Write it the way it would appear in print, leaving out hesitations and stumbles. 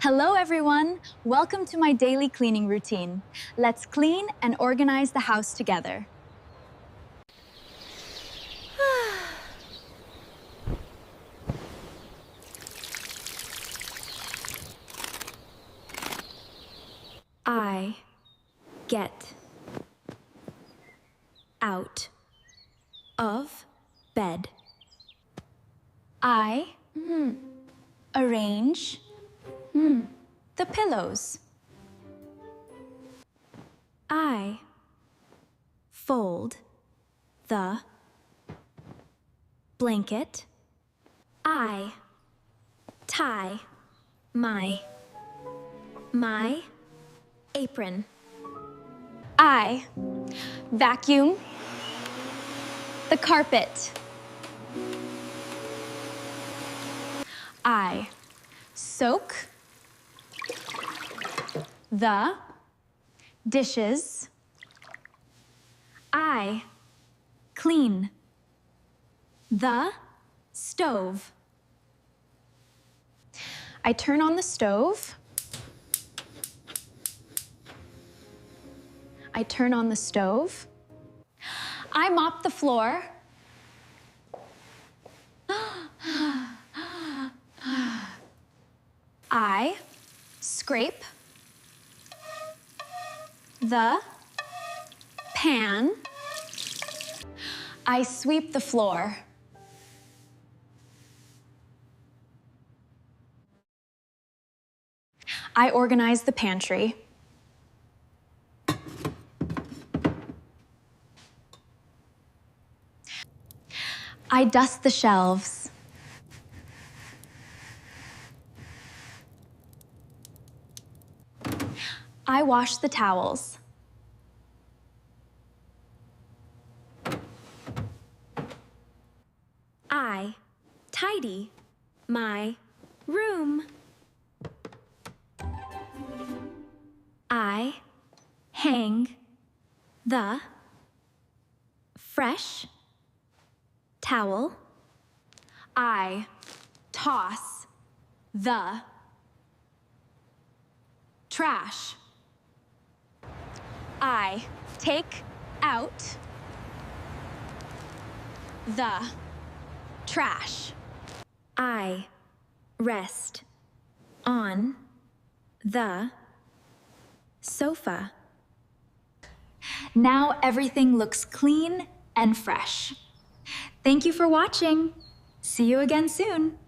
Hello everyone! Welcome to my daily cleaning routine. Let's clean and organize the house together. I get out of bed. I arrange the pillows. I fold the blanket. I tie my apron. I vacuum the carpet. I soak the dishes. I clean the stove. I turn on the stove. I turn on the stove. I mop the floor. I scrape the pan. I sweep the floor. I organize the pantry. I dust the shelves. I wash the towels. I tidy my room. I hang the fresh towel. I toss the trash. I take out the trash. I rest on the sofa. Now everything looks clean and fresh. Thank you for watching. See you again soon.